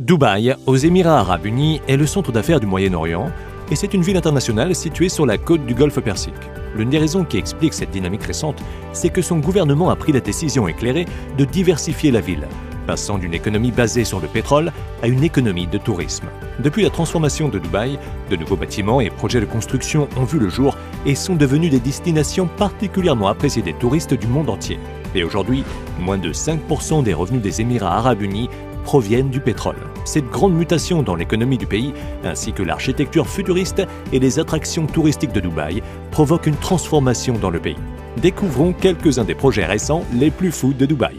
Dubaï, aux Émirats arabes unis, est le centre d'affaires du Moyen-Orient et c'est une ville internationale située sur la côte du Golfe Persique. L'une des raisons qui explique cette dynamique récente, c'est que son gouvernement a pris la décision éclairée de diversifier la ville, passant d'une économie basée sur le pétrole à une économie de tourisme. Depuis la transformation de Dubaï, de nouveaux bâtiments et projets de construction ont vu le jour et sont devenus des destinations particulièrement appréciées des touristes du monde entier. Et aujourd'hui, moins de 5% des revenus des Émirats arabes unis proviennent du pétrole. Cette grande mutation dans l'économie du pays, ainsi que l'architecture futuriste et les attractions touristiques de Dubaï, provoquent une transformation dans le pays. Découvrons quelques-uns des projets récents les plus fous de Dubaï.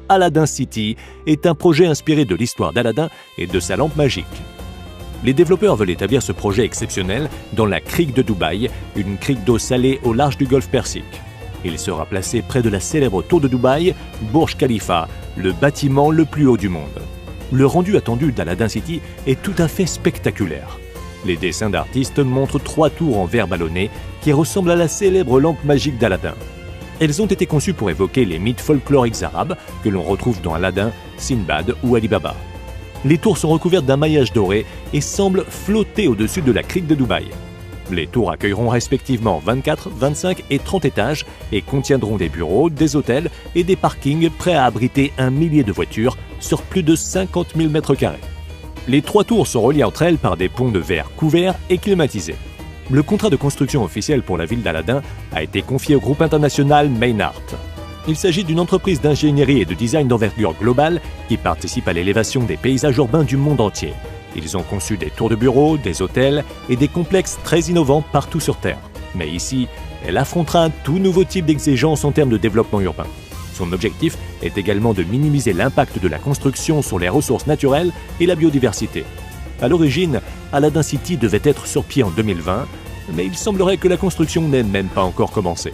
Aladdin City est un projet inspiré de l'histoire d'Aladin et de sa lampe magique. Les développeurs veulent établir ce projet exceptionnel dans la crique de Dubaï, une crique d'eau salée au large du Golfe Persique. Il sera placé près de la célèbre tour de Dubaï, Burj Khalifa, le bâtiment le plus haut du monde. Le rendu attendu d'Aladdin City est tout à fait spectaculaire. Les dessins d'artistes montrent 3 tours en verre ballonné qui ressemblent à la célèbre lampe magique d'Aladin. Elles ont été conçues pour évoquer les mythes folkloriques arabes que l'on retrouve dans Aladdin, Sinbad ou Ali Baba. Les tours sont recouvertes d'un maillage doré et semblent flotter au-dessus de la crique de Dubaï. Les tours accueilleront respectivement 24, 25 et 30 étages et contiendront des bureaux, des hôtels et des parkings prêts à abriter 1 millier de voitures sur plus de 50 000 m². Les 3 tours sont reliées entre elles par des ponts de verre couverts et climatisés. Le contrat de construction officiel pour la ville d'Aladin a été confié au groupe international Maynard. Il s'agit d'une entreprise d'ingénierie et de design d'envergure globale qui participe à l'élévation des paysages urbains du monde entier. Ils ont conçu des tours de bureaux, des hôtels et des complexes très innovants partout sur Terre. Mais ici, elle affrontera un tout nouveau type d'exigence en termes de développement urbain. Son objectif est également de minimiser l'impact de la construction sur les ressources naturelles et la biodiversité. À l'origine, Aladdin City devait être sur pied en 2020, mais il semblerait que la construction n'ait même pas encore commencé.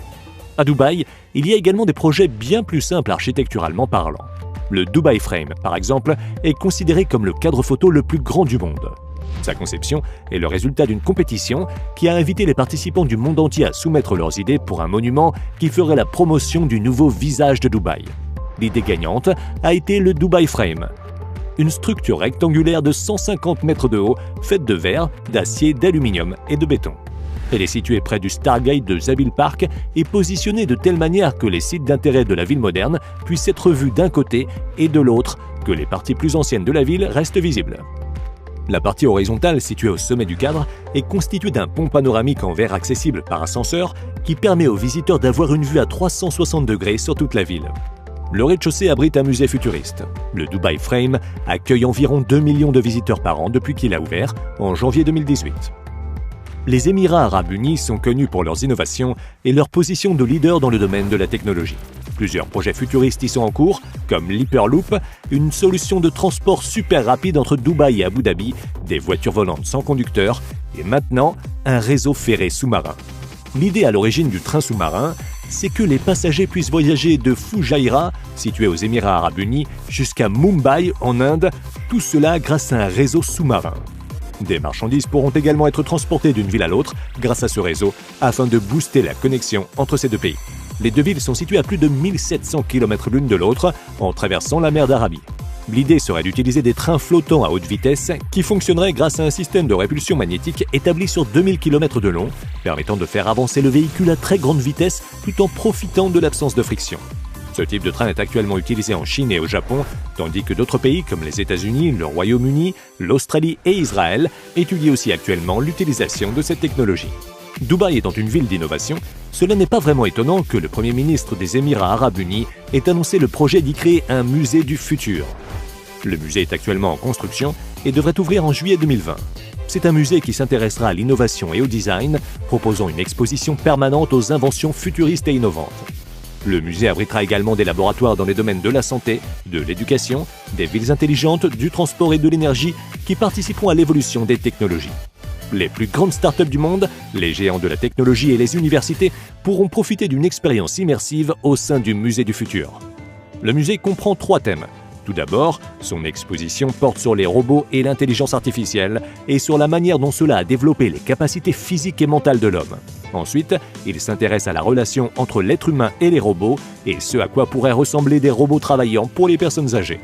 À Dubaï, il y a également des projets bien plus simples architecturalement parlant. Le Dubai Frame, par exemple, est considéré comme le cadre photo le plus grand du monde. Sa conception est le résultat d'une compétition qui a invité les participants du monde entier à soumettre leurs idées pour un monument qui ferait la promotion du nouveau visage de Dubaï. L'idée gagnante a été le Dubai Frame, une structure rectangulaire de 150 mètres de haut, faite de verre, d'acier, d'aluminium et de béton. Elle est située près du Stargate de Zabeel Park et positionnée de telle manière que les sites d'intérêt de la ville moderne puissent être vus d'un côté et de l'autre, que les parties plus anciennes de la ville restent visibles. La partie horizontale située au sommet du cadre est constituée d'un pont panoramique en verre accessible par ascenseur qui permet aux visiteurs d'avoir une vue à 360 degrés sur toute la ville. Le rez-de-chaussée abrite un musée futuriste. Le Dubai Frame accueille environ 2 millions de visiteurs par an depuis qu'il a ouvert en janvier 2018. Les Émirats arabes unis sont connus pour leurs innovations et leur position de leader dans le domaine de la technologie. Plusieurs projets futuristes y sont en cours, comme l'Hyperloop, une solution de transport super rapide entre Dubaï et Abu Dhabi, des voitures volantes sans conducteur et maintenant un réseau ferré sous-marin. L'idée à l'origine du train sous-marin, c'est que les passagers puissent voyager de Fujairah, situé aux Émirats arabes unis, jusqu'à Mumbai en Inde, tout cela grâce à un réseau sous-marin. Des marchandises pourront également être transportées d'une ville à l'autre grâce à ce réseau afin de booster la connexion entre ces deux pays. Les deux villes sont situées à plus de 1700 km l'une de l'autre en traversant la mer d'Arabie. L'idée serait d'utiliser des trains flottants à haute vitesse qui fonctionneraient grâce à un système de répulsion magnétique établi sur 2000 km de long, permettant de faire avancer le véhicule à très grande vitesse tout en profitant de l'absence de friction. Ce type de train est actuellement utilisé en Chine et au Japon, tandis que d'autres pays comme les États-Unis, le Royaume-Uni, l'Australie et Israël étudient aussi actuellement l'utilisation de cette technologie. Dubaï étant une ville d'innovation, cela n'est pas vraiment étonnant que le Premier ministre des Émirats arabes unis ait annoncé le projet d'y créer un musée du futur. Le musée est actuellement en construction et devrait ouvrir en juillet 2020. C'est un musée qui s'intéressera à l'innovation et au design, proposant une exposition permanente aux inventions futuristes et innovantes. Le musée abritera également des laboratoires dans les domaines de la santé, de l'éducation, des villes intelligentes, du transport et de l'énergie qui participeront à l'évolution des technologies. Les plus grandes startups du monde, les géants de la technologie et les universités pourront profiter d'une expérience immersive au sein du musée du futur. Le musée comprend 3 thèmes. Tout d'abord, son exposition porte sur les robots et l'intelligence artificielle et sur la manière dont cela a développé les capacités physiques et mentales de l'homme. Ensuite, il s'intéresse à la relation entre l'être humain et les robots et ce à quoi pourraient ressembler des robots travaillant pour les personnes âgées.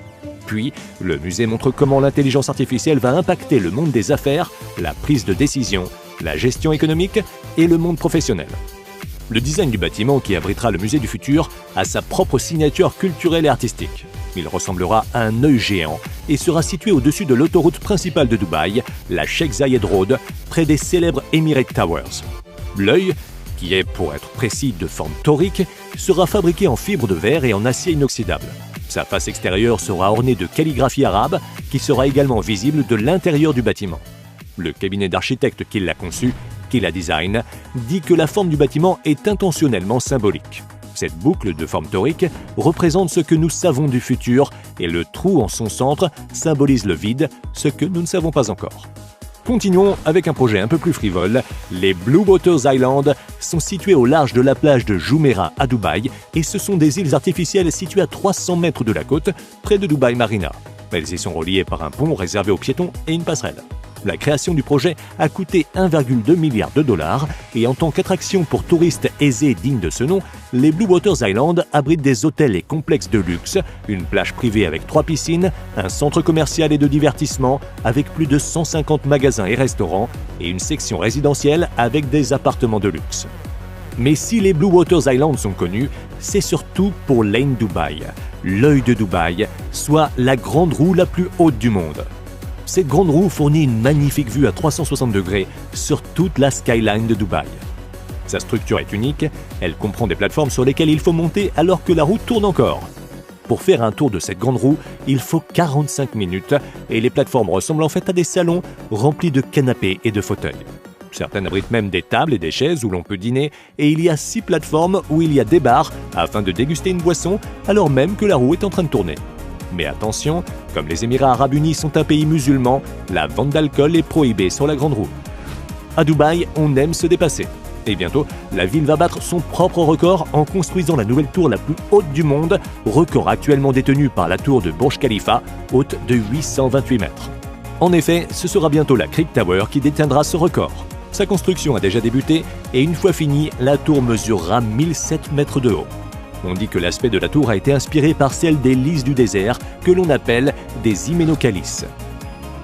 puis, le musée montre comment l'intelligence artificielle va impacter le monde des affaires, la prise de décision, la gestion économique et le monde professionnel. Le design du bâtiment qui abritera le musée du futur a sa propre signature culturelle et artistique. Il ressemblera à un œil géant et sera situé au-dessus de l'autoroute principale de Dubaï, la Sheikh Zayed Road, près des célèbres Emirates Towers. L'œil, qui est, pour être précis, de forme torique, sera fabriqué en fibre de verre et en acier inoxydable. Sa face extérieure sera ornée de calligraphie arabe qui sera également visible de l'intérieur du bâtiment. Le cabinet d'architecte qui l'a conçu, qui la design, dit que la forme du bâtiment est intentionnellement symbolique. Cette boucle de forme torique représente ce que nous savons du futur et le trou en son centre symbolise le vide, ce que nous ne savons pas encore. Continuons avec un projet un peu plus frivole. Les Blue Waters Island sont situés au large de la plage de Jumeirah à Dubaï et ce sont des îles artificielles situées à 300 mètres de la côte, près de Dubaï Marina. Elles y sont reliées par un pont réservé aux piétons et une passerelle. La création du projet a coûté 1,2 milliard de dollars et en tant qu'attraction pour touristes aisés dignes de ce nom, les Blue Waters Island abritent des hôtels et complexes de luxe, une plage privée avec 3 piscines, un centre commercial et de divertissement avec plus de 150 magasins et restaurants et une section résidentielle avec des appartements de luxe. Mais si les Blue Waters Island sont connus, c'est surtout pour Lane Dubai, l'œil de Dubaï, soit la grande roue la plus haute du monde. Cette grande roue fournit une magnifique vue à 360 degrés sur toute la skyline de Dubaï. Sa structure est unique, elle comprend des plateformes sur lesquelles il faut monter alors que la roue tourne encore. Pour faire un tour de cette grande roue, il faut 45 minutes et les plateformes ressemblent en fait à des salons remplis de canapés et de fauteuils. Certaines abritent même des tables et des chaises où l'on peut dîner et il y a 6 plateformes où il y a des bars afin de déguster une boisson alors même que la roue est en train de tourner. Mais attention, comme les Émirats Arabes Unis sont un pays musulman, la vente d'alcool est prohibée sur la grande roue. À Dubaï, on aime se dépasser. Et bientôt, la ville va battre son propre record en construisant la nouvelle tour la plus haute du monde, record actuellement détenu par la tour de Burj Khalifa, haute de 828 mètres. En effet, ce sera bientôt la Creek Tower qui détiendra ce record. Sa construction a déjà débuté et une fois finie, la tour mesurera 1007 mètres de haut. On dit que l'aspect de la tour a été inspiré par celle des lys du désert que l'on appelle des hyménocalices.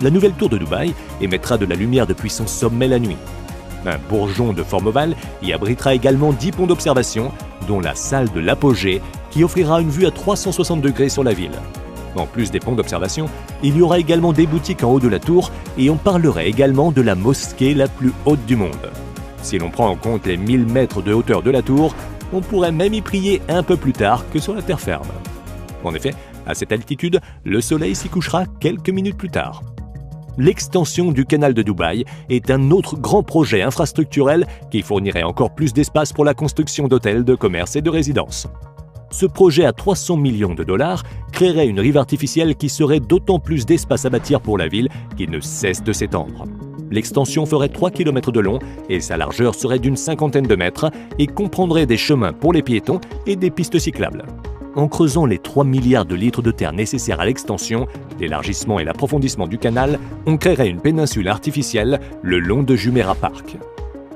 La nouvelle tour de Dubaï émettra de la lumière depuis son sommet la nuit. Un bourgeon de forme ovale y abritera également 10 ponts d'observation, dont la salle de l'apogée qui offrira une vue à 360 degrés sur la ville. En plus des ponts d'observation, il y aura également des boutiques en haut de la tour et on parlerait également de la mosquée la plus haute du monde. Si l'on prend en compte les 1000 mètres de hauteur de la tour, on pourrait même y prier un peu plus tard que sur la terre ferme. En effet, à cette altitude, le soleil s'y couchera quelques minutes plus tard. L'extension du canal de Dubaï est un autre grand projet infrastructurel qui fournirait encore plus d'espace pour la construction d'hôtels, de commerces et de résidences. Ce projet à 300 millions de dollars créerait une rive artificielle qui serait d'autant plus d'espace à bâtir pour la ville qui ne cesse de s'étendre. L'extension ferait 3 km de long et sa largeur serait d'une 50aine de mètres et comprendrait des chemins pour les piétons et des pistes cyclables. En creusant les 3 milliards de litres de terre nécessaires à l'extension, l'élargissement et l'approfondissement du canal, on créerait une péninsule artificielle le long de Jumeirah Park.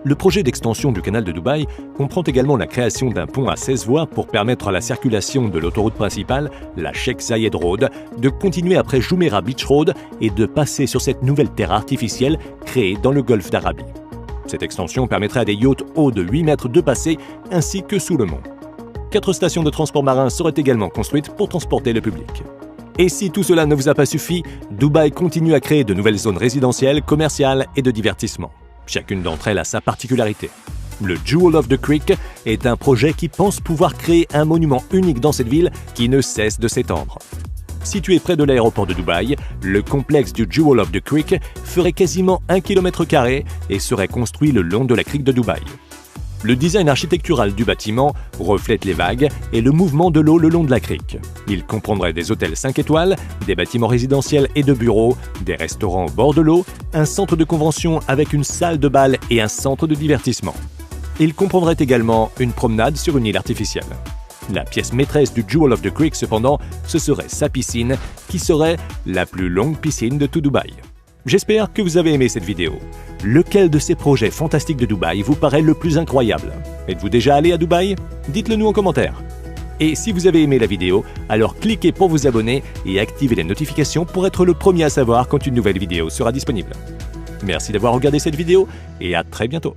Le projet d'extension du canal de Dubaï comprend également la création d'un pont à 16 voies pour permettre à la circulation de l'autoroute principale, la Sheikh Zayed Road, de continuer après Jumeirah Beach Road et de passer sur cette nouvelle terre artificielle créée dans le golfe d'Arabie. Cette extension permettrait à des yachts hauts de 8 mètres de passer ainsi que sous le mont. 4 stations de transport marin seraient également construites pour transporter le public. Et si tout cela ne vous a pas suffi, Dubaï continue à créer de nouvelles zones résidentielles, commerciales et de divertissement. Chacune d'entre elles a sa particularité. Le Jewel of the Creek est un projet qui pense pouvoir créer un monument unique dans cette ville qui ne cesse de s'étendre. Situé près de l'aéroport de Dubaï, le complexe du Jewel of the Creek ferait quasiment 1 km² et serait construit le long de la crique de Dubaï. Le design architectural du bâtiment reflète les vagues et le mouvement de l'eau le long de la crique. Il comprendrait des hôtels 5 étoiles, des bâtiments résidentiels et de bureaux, des restaurants au bord de l'eau, un centre de convention avec une salle de bal et un centre de divertissement. Il comprendrait également une promenade sur une île artificielle. La pièce maîtresse du Jewel of the Creek, cependant, ce serait sa piscine, qui serait la plus longue piscine de tout Dubaï. J'espère que vous avez aimé cette vidéo. Lequel de ces projets fantastiques de Dubaï vous paraît le plus incroyable? Êtes-vous déjà allé à Dubaï? Dites-le nous en commentaire. Et si vous avez aimé la vidéo, alors cliquez pour vous abonner et activez les notifications pour être le premier à savoir quand une nouvelle vidéo sera disponible. Merci d'avoir regardé cette vidéo et à très bientôt.